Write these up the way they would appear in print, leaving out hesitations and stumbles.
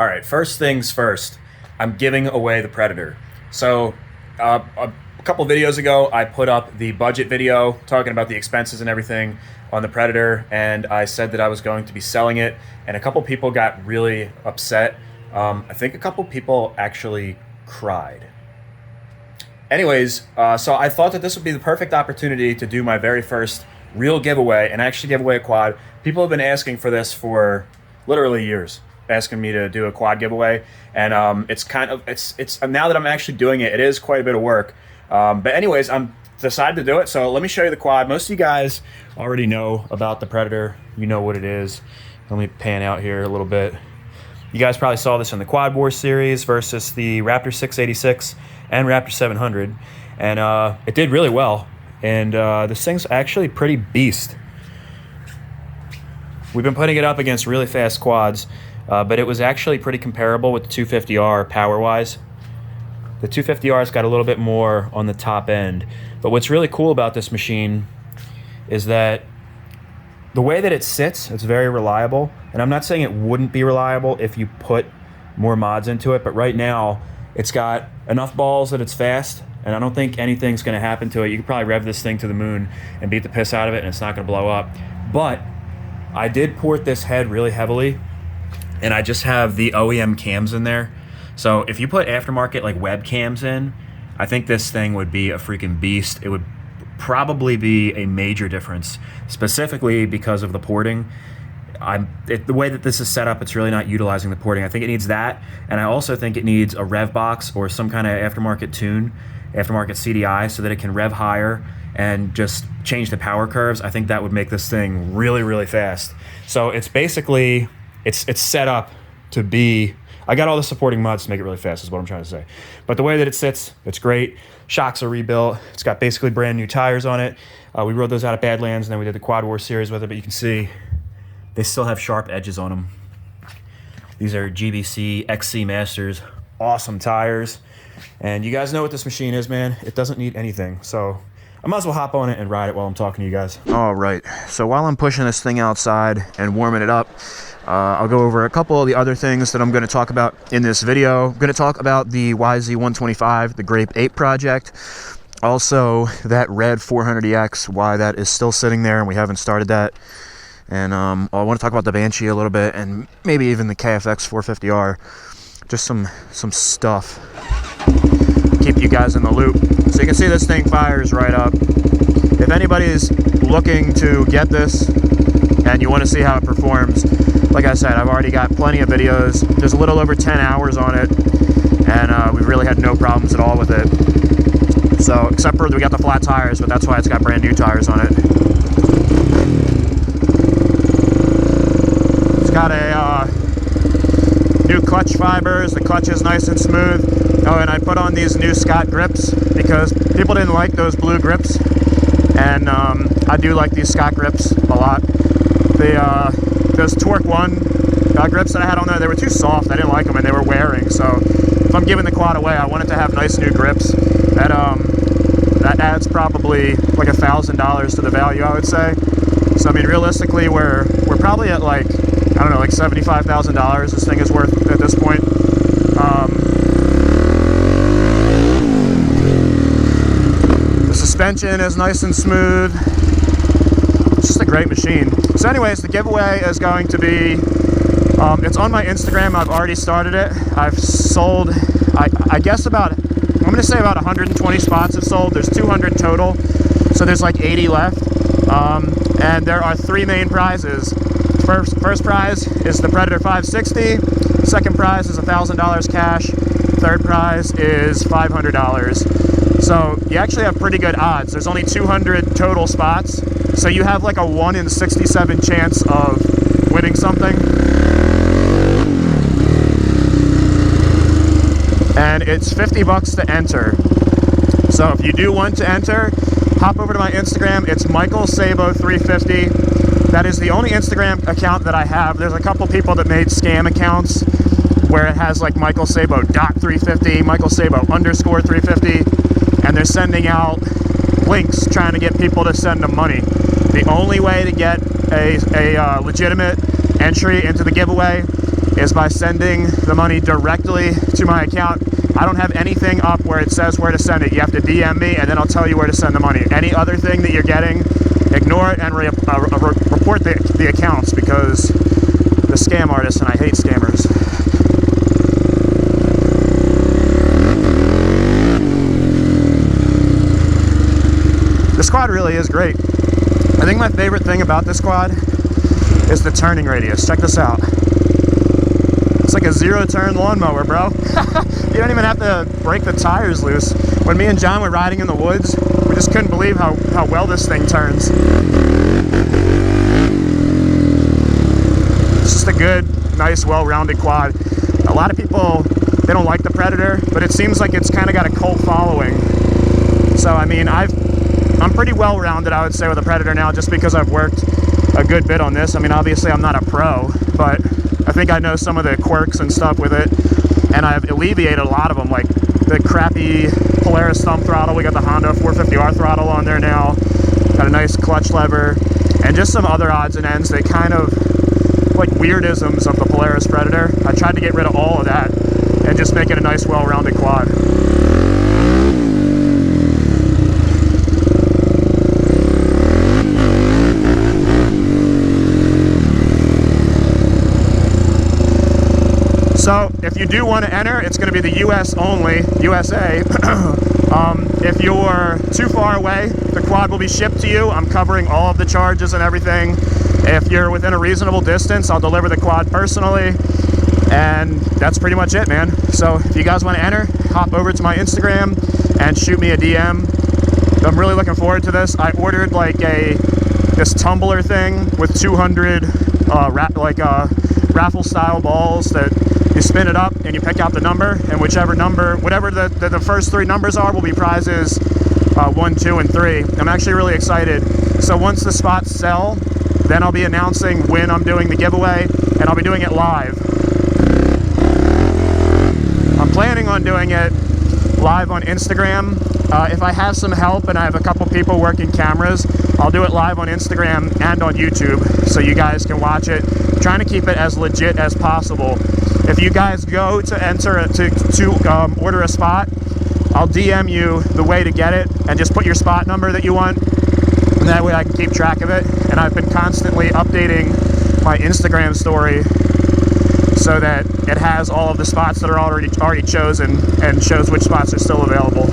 All right, first things first, I'm giving away the Predator. So a couple videos ago, I put up the budget video talking about the expenses and everything on the Predator, and I said that I was going to be selling it, and a couple people got really upset. I think a couple people actually cried. Anyways, so I thought that this would be the perfect opportunity to do my very first real giveaway and actually give away a quad. People have been asking for this for literally years, asking me to do a quad giveaway, and it's now that I'm actually doing it, it is quite a bit of work. But anyways, I'm decided to do it. So let me show you the quad. Most of you guys already know about the Predator. You know what it is. Let me pan out here a little bit. You guys probably saw this in the Quad War series versus the Raptor 686 and Raptor 700, and it did really well. And this thing's actually pretty beast. We've been putting it up against really fast quads, but it was actually pretty comparable with the 250R power-wise. The 250R's got a little bit more on the top end. But what's really cool about this machine is that the way that it sits, it's very reliable. And I'm not saying it wouldn't be reliable if you put more mods into it, but right now it's got enough balls that it's fast, and I don't think anything's gonna happen to it. You could probably rev this thing to the moon and beat the piss out of it, and it's not gonna blow up. But I did port this head really heavily, and I just have the OEM cams in there. So if you put aftermarket like webcams in, I think this thing would be a freaking beast. It would probably be a major difference, specifically because of the porting. The way that this is set up, it's really not utilizing the porting. I think it needs that, and I also think it needs a rev box or some kind of aftermarket tune, aftermarket CDI, so that it can rev higher and just change the power curves. I think that would make this thing really, really fast. So it's basically, it's set up to be, I got all the supporting mods to make it really fast is what I'm trying to say. But the way that it sits, it's great. Shocks are rebuilt. It's got basically brand new tires on it. We rode those out of Badlands, and then we did the Quad War series with it, but you can see they still have sharp edges on them. These are GBC XC Masters. Awesome tires. And you guys know what this machine is, man. It doesn't need anything. So I might as well hop on it and ride it while I'm talking to you guys. All right. So while I'm pushing this thing outside and warming it up, I'll go over a couple of the other things that I'm going to talk about in this video. I'm going to talk about the YZ125, the Grape 8 project. Also, that red 400EX, why that is still sitting there and we haven't started that. And I want to talk about the Banshee a little bit, and maybe even the KFX 450R. Just some stuff. Keep you guys in the loop. So you can see this thing fires right up. If anybody's looking to get this and you want to see how it performs, like I said, I've already got plenty of videos. There's a little over 10 hours on it, and we've really had no problems at all with it. So, except for we got the flat tires, but that's why it's got brand new tires on it. It's got a new clutch fibers. The clutch is nice and smooth. Oh, and I put on these new Scott grips because people didn't like those blue grips, and I do like these Scott grips a lot. Those Torque 1 grips that I had on there, they were too soft. I didn't like them, and they were wearing. So if I'm giving the quad away, I want it to have nice new grips. That adds probably like $1,000 to the value, I would say. So I mean, realistically, we're probably at like, I don't know, like $75,000 this thing is worth at this point. The suspension is nice and smooth. It's just a great machine. So anyways, the giveaway is going to be, it's on my Instagram. I've already started it. I've sold, I guess about, I'm going to say about 120 spots have sold. There's 200 total, so there's like 80 left. And there are 3 main prizes. First prize is the Predator 560. Second prize is $1,000 cash. Third prize is $500. So you actually have pretty good odds. There's only 200 total spots, so you have like a 1 in 67 chance of winning something. And it's $50 to enter. So if you do want to enter, hop over to my Instagram. It's Michael Sabo 350. That is the only Instagram account that I have. There's a couple people that made scam accounts where it has like Michael Sabo .350, Michael Sabo _350, and they're sending out links trying to get people to send them money. The only way to get a legitimate entry into the giveaway is by sending the money directly to my account. I don't have anything up where it says where to send it. You have to DM me, and then I'll tell you where to send the money. Any other thing that you're getting, ignore it and report the accounts, because the scam artists, and I hate scammers. This quad really is great. I think my favorite thing about this quad is the turning radius. Check this out. It's like a zero-turn lawnmower, bro. You don't even have to break the tires loose. When me and John were riding in the woods, we just couldn't believe how well this thing turns. It's just a good, nice, well-rounded quad. A lot of people, they don't like the Predator, but it seems like it's kind of got a cult following. So, I mean, I'm pretty well-rounded, I would say, with a Predator now, just because I've worked a good bit on this. I mean, obviously I'm not a pro, but I think I know some of the quirks and stuff with it, and I've alleviated a lot of them, like the crappy Polaris thumb throttle. We got the Honda 450R throttle on there now, got a nice clutch lever, and just some other odds and ends that kind of like weirdisms of the Polaris Predator. I tried to get rid of all of that and just make it a nice, well-rounded quad. So if you do want to enter, it's going to be the US only, USA. If you're too far away, the quad will be shipped to you. I'm covering all of the charges and everything. If you're within a reasonable distance, I'll deliver the quad personally. And that's pretty much it, man. So if you guys want to enter, hop over to my Instagram and shoot me a DM. I'm really looking forward to this. I ordered like this tumbler thing with 200 raffle style balls that you spin it up and you pick out the number, and whatever the first three numbers are will be prizes 1, 2, and 3. I'm actually really excited. So once the spots sell, then I'll be announcing when I'm doing the giveaway, and I'll be doing it live. I'm planning on doing it live on Instagram. If I have some help and I have a couple people working cameras, I'll do it live on Instagram and on YouTube so you guys can watch it. I'm trying to keep it as legit as possible. If you guys go to enter to order a spot, I'll DM you the way to get it and just put your spot number that you want, and that way I can keep track of it. And I've been constantly updating my Instagram story so that it has all of the spots that are already chosen and shows which spots are still available.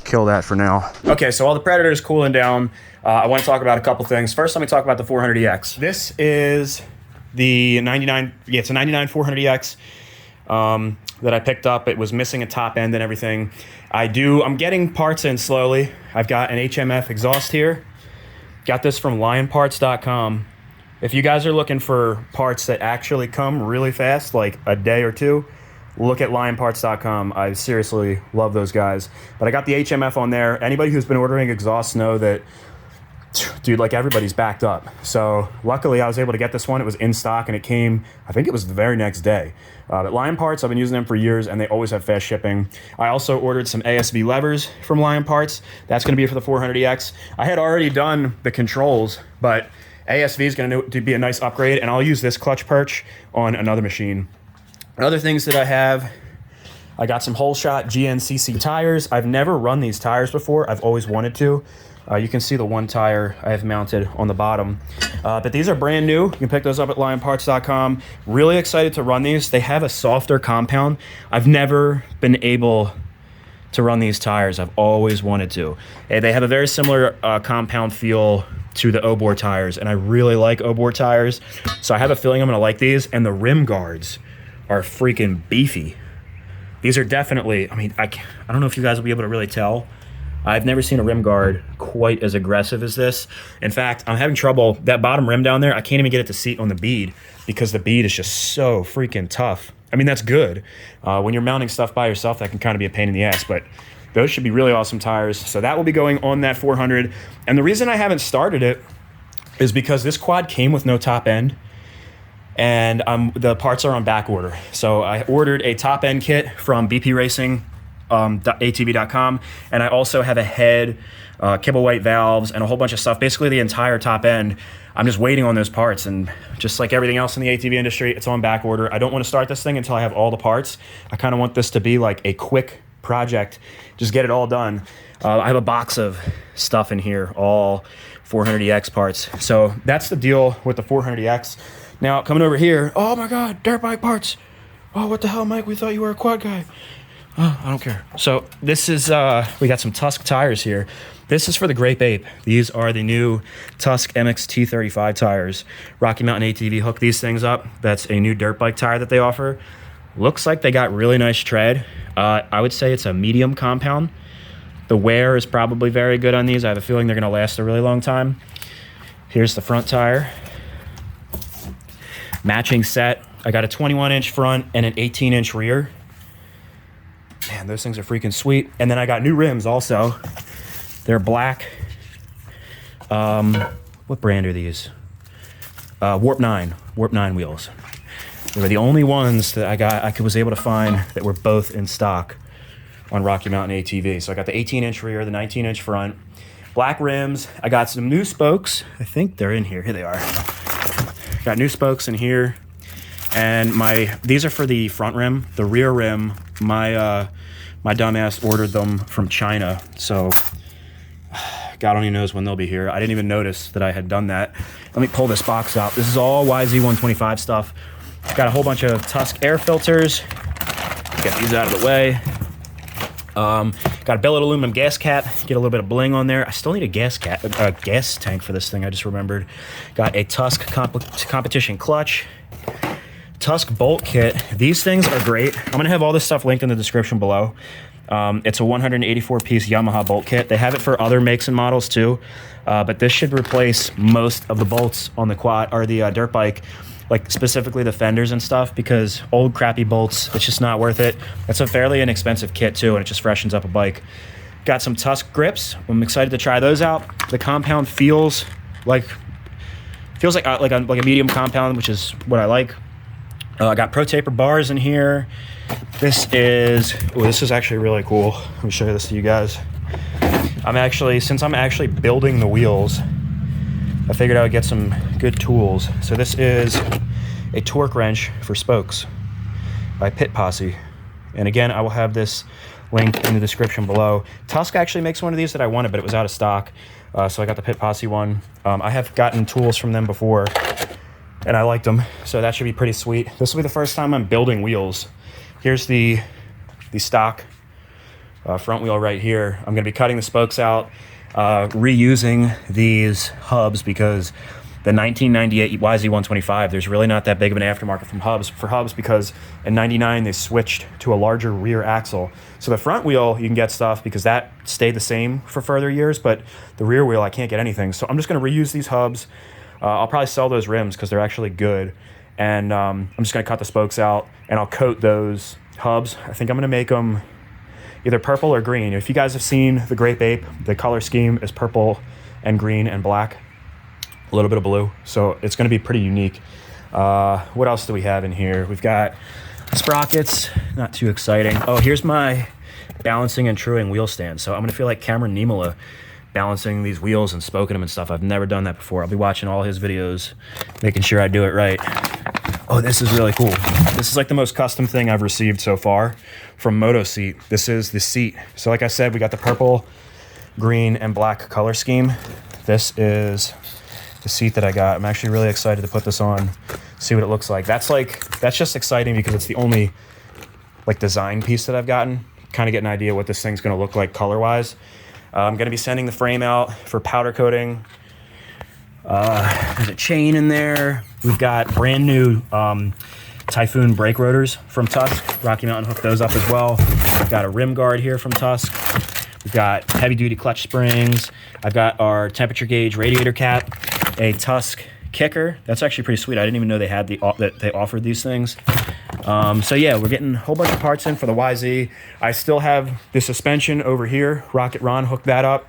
Kill that for now. Okay, so while the Predator is cooling down, I want to talk about a couple things. First, let me talk about the 400EX. This is the 99, yeah, it's a 99 400EX that I picked up. It was missing a top end and everything. I'm getting parts in slowly. I've got an HMF exhaust here. Got this from lionparts.com. If you guys are looking for parts that actually come really fast, like a day or two, look at lionparts.com. I seriously love those guys. But I got the HMF on there. Anybody who's been ordering exhausts know that, dude, like everybody's backed up. So luckily I was able to get this one. It was in stock and it came, I think it was the very next day. But Lion Parts, I've been using them for years and they always have fast shipping. I also ordered some ASV levers from Lion Parts. That's going to be for the 400EX. I had already done the controls, but ASV is going to be a nice upgrade, and I'll use this clutch perch on another machine. Other things that I have, I got some whole shot GNCC tires. I've never run these tires before. I've always wanted to. You can see the one tire I have mounted on the bottom. But these are brand new. You can pick those up at lionparts.com. Really excited to run these. They have a softer compound. I've never been able to run these tires. I've always wanted to. They have a very similar compound feel to the Obor tires, and I really like Obor tires. So I have a feeling I'm gonna like these, and the rim guards are freaking beefy. These are definitely, I mean, I don't know if you guys will be able to really tell, I've never seen a rim guard quite as aggressive as this. In fact, I'm having trouble, that bottom rim down there, I can't even get it to seat on the bead because the bead is just so freaking tough. I mean, that's good. When you're mounting stuff by yourself, that can kind of be a pain in the ass, but those should be really awesome tires. So that will be going on that 400. And the reason I haven't started it is because this quad came with no top end, and the parts are on back order. So I ordered a top end kit from BP Racing, ATV.com, and I also have a head, kibble weight valves, and a whole bunch of stuff. Basically the entire top end. I'm just waiting on those parts, and just like everything else in the ATV industry, it's on back order. I don't want to start this thing until I have all the parts. I kind of want this to be like a quick project, just get it all done. I have a box of stuff in here, all 400EX parts. So that's the deal with the 400EX. Now coming over here, oh my God, dirt bike parts. Oh, what the hell, Mike? We thought you were a quad guy. Oh, I don't care. So this is, we got some Tusk tires here. This is for the Grape Ape. These are the new Tusk MXT35 tires. Rocky Mountain ATV hooked these things up. That's a new dirt bike tire that they offer. Looks like they got really nice tread. I would say it's a medium compound. The wear is probably very good on these. I have a feeling they're gonna last a really long time. Here's the front tire. Matching set. I got a 21-inch front and an 18-inch rear. Man, those things are freaking sweet. And then I got new rims also. They're black. What brand are these? Warp 9 wheels. They were the only ones that I was able to find that were both in stock on Rocky Mountain ATV. So I got the 18-inch rear, the 19-inch front, black rims. I got some new spokes. I think they're in here. Here they are. Got new spokes in here. And these are for the front rim. The rear rim, my dumbass ordered them from China. So God only knows when they'll be here. I didn't even notice that I had done that. Let me pull this box out. This is all YZ125 stuff. Got a whole bunch of Tusk air filters. Get these out of the way. Got a billet aluminum gas cap. Get a little bit of bling on there. I still need a gas tank for this thing. I just remembered. Got a Tusk competition clutch. Tusk bolt kit. These things are great. I'm gonna have all this stuff linked in the description below. It's a 184-piece Yamaha bolt kit. They have it for other makes and models too, but this should replace most of the bolts on the quad or the dirt bike, like specifically the fenders and stuff, because old crappy bolts, it's just not worth it. It's a fairly inexpensive kit too, and it just freshens up a bike. Got some Tusk grips. I'm excited to try those out. The compound feels like a medium compound, which is what I like. I got Pro Taper bars in here. This is actually really cool. Let me show you this to you guys. Since I'm actually building the wheels, I figured I would get some good tools. So this is a torque wrench for spokes by Pit Posse. And again, I will have this linked in the description below. Tusk actually makes one of these that I wanted, but it was out of stock. So I got the Pit Posse one. I have gotten tools from them before, and I liked them, so that should be pretty sweet. This will be the first time I'm building wheels. Here's the stock front wheel right here. I'm gonna be cutting the spokes out, reusing these hubs because the 1998 YZ125, there's really not that big of an aftermarket for hubs because in 99 they switched to a larger rear axle. So the front wheel, you can get stuff because that stayed the same for further years, but the rear wheel, I can't get anything. So I'm just gonna reuse these hubs. I'll probably sell those rims because they're actually good. And I'm just gonna cut the spokes out and I'll coat those hubs. I think I'm gonna make them either purple or green. If you guys have seen the Grape Ape, the color scheme is purple and green and black, a little bit of blue. So it's gonna be pretty unique. What else do we have in here? We've got sprockets, not too exciting. Oh, here's my balancing and truing wheel stand. So I'm gonna feel like Cameron Niemela balancing these wheels and spoking them and stuff. I've never done that before. I'll be watching all his videos, making sure I do it right. Oh, this is really cool. This is like the most custom thing I've received so far from Moto Seat. This is the seat. So like I said, we got the purple, green, and black color scheme. This is the seat that I got. I'm actually really excited to put this on, see what it looks like. That's just exciting because it's the only like design piece that I've gotten. Kind of get an idea what this thing's gonna look like color-wise. I'm gonna be sending the frame out for powder coating. There's a chain in there. We've got brand new Typhoon brake rotors from Tusk. Rocky Mountain hooked those up as well. We've got a rim guard here from Tusk. We've got heavy duty clutch springs. I've got our temperature gauge radiator cap, a Tusk kicker. That's actually pretty sweet. I didn't even know they had that they offered these things. So yeah, we're getting a whole bunch of parts in for the YZ. I still have the suspension over here. Rocket Ron hooked that up.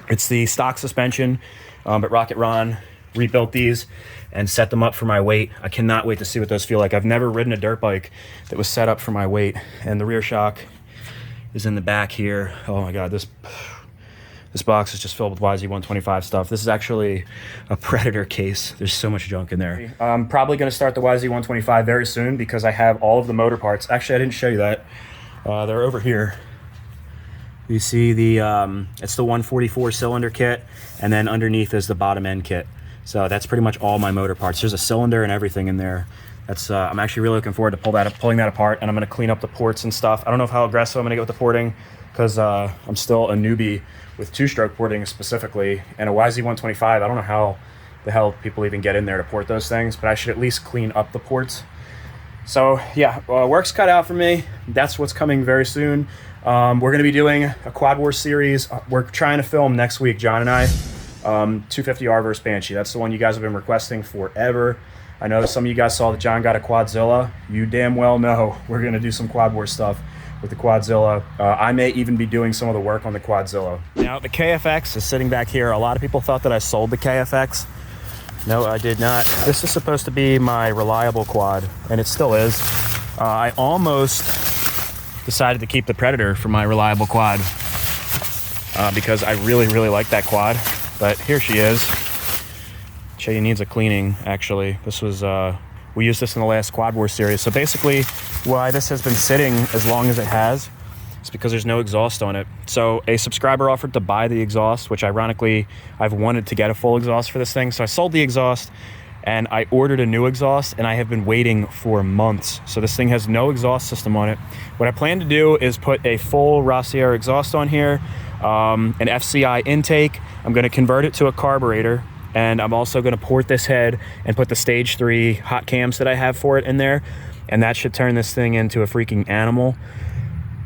It's the stock suspension, but Rocket Ron rebuilt these and set them up for my weight. I cannot wait to see what those feel like. I've never ridden a dirt bike that was set up for my weight. And the rear shock is in the back here. Oh my God, this box is just filled with YZ125 stuff. This is actually a Predator case. There's so much junk in there. I'm probably gonna start the YZ125 very soon because I have all of the motor parts. Actually, I didn't show you that. They're over here. You see it's the 144 cylinder kit, and then underneath is the bottom end kit. So that's pretty much all my motor parts. There's a cylinder and everything in there. I'm actually really looking forward to pulling that apart, and I'm gonna clean up the ports and stuff. I don't know how aggressive I'm gonna get with the porting because I'm still a newbie with two-stroke porting specifically, and a YZ125. I don't know how the hell people even get in there to port those things, but I should at least clean up the ports. So yeah, work's cut out for me. That's what's coming very soon. We're gonna be doing a Quad Wars series. We're trying to film next week, John and I, 250R versus Banshee. That's the one you guys have been requesting forever. I know some of you guys saw that John got a Quadzilla. You damn well know we're gonna do some Quad Wars stuff with the Quadzilla. I may even be doing some of the work on the Quadzilla. Now the KFX is sitting back here. A lot of people thought that I sold the KFX. No, I did not. This is supposed to be my reliable quad, and it still is. I almost decided to keep the Predator for my reliable quad because I really, really like that quad. But here she is. She needs a cleaning, actually. This was, we used this in the last Quad Wars series. So basically, why this has been sitting as long as it has is because there's no exhaust on it. So a subscriber offered to buy the exhaust, which ironically, I've wanted to get a full exhaust for this thing. So I sold the exhaust and I ordered a new exhaust, and I have been waiting for months. So this thing has no exhaust system on it. What I plan to do is put a full Rossier exhaust on here, an FCI intake. I'm gonna convert it to a carburetor, and I'm also gonna port this head and put the stage 3 hot cams that I have for it in there, and that should turn this thing into a freaking animal.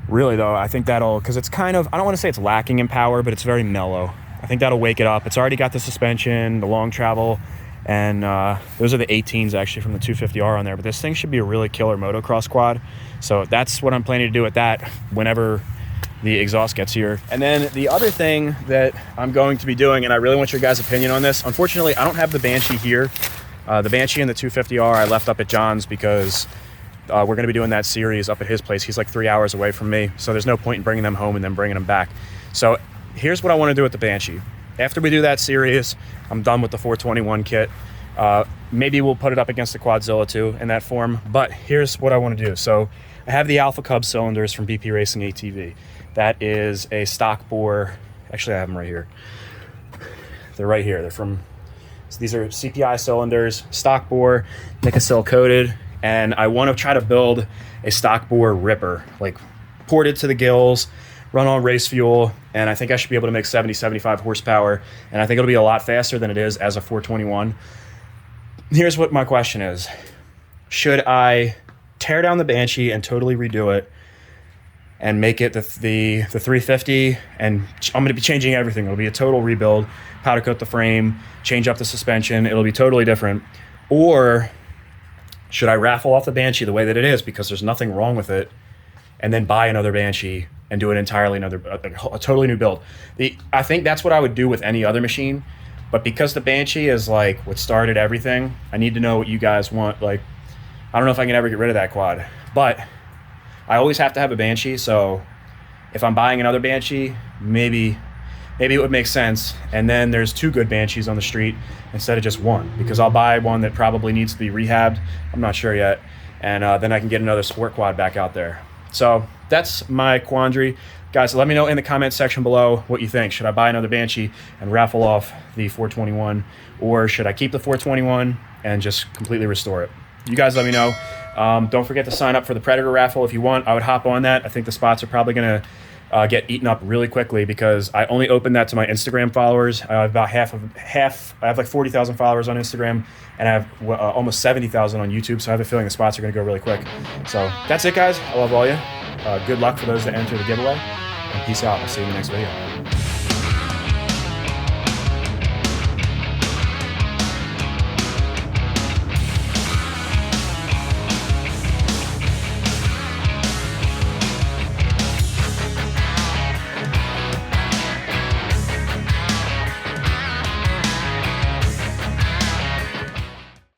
Really though, I think that'll, because it's kind of, I don't want to say it's lacking in power, but it's very mellow. I think that'll wake it up. It's already got the suspension, the long travel, and those are the 18s actually from the 250R on there, but this thing should be a really killer motocross quad. So that's what I'm planning to do with that whenever the exhaust gets here. And then the other thing that I'm going to be doing, and I really want your guys' opinion on this, unfortunately I don't have the Banshee here. The Banshee and the 250R I left up at John's because we're going to be doing that series up at his place. He's like 3 hours away from me, so there's no point in bringing them home and then bringing them back. So here's what I want to do with the Banshee. After we do that series, I'm done with the 421 kit. Maybe we'll put it up against the Quadzilla too in that form, but here's what I want to do. So I have the Alpha Cub cylinders from BP Racing ATV. That is a stock bore. Actually, I have them right here. They're right here. They're from, so these are CPI cylinders, stock bore, Nicosil coated, and I want to try to build a stock bore ripper, like ported to the gills, run on race fuel, and I think I should be able to make 70, 75 horsepower, and I think it'll be a lot faster than it is as a 421. Here's what my question is. Should I tear down the Banshee and totally redo it and make it the 350, and I'm going to be changing everything. It'll be a total rebuild, powder coat the frame, change up the suspension. It'll be totally different. Or should I raffle off the Banshee the way that it is because there's nothing wrong with it, and then buy another Banshee and do an entirely a totally new build? I think that's what I would do with any other machine, but because the Banshee is like what started everything, I need to know what you guys want. Like, I don't know if I can ever get rid of that quad, but I always have to have a Banshee, so if I'm buying another Banshee, maybe it would make sense. And then there's 2 good Banshees on the street instead of just one, because I'll buy one that probably needs to be rehabbed. I'm not sure yet. And then I can get another sport quad back out there. So that's my quandary. Guys, let me know in the comments section below what you think. Should I buy another Banshee and raffle off the 421, or should I keep the 421 and just completely restore it? You guys let me know. Don't forget to sign up for the Predator raffle if you want. I would hop on that. I think the spots are probably going to get eaten up really quickly because I only opened that to my Instagram followers. I have about half. I have like 40,000 followers on Instagram, and I have almost 70,000 on YouTube. So I have a feeling the spots are going to go really quick. So that's it, guys. I love all you. Good luck for those that enter the giveaway, And peace out. I'll see you in the next video.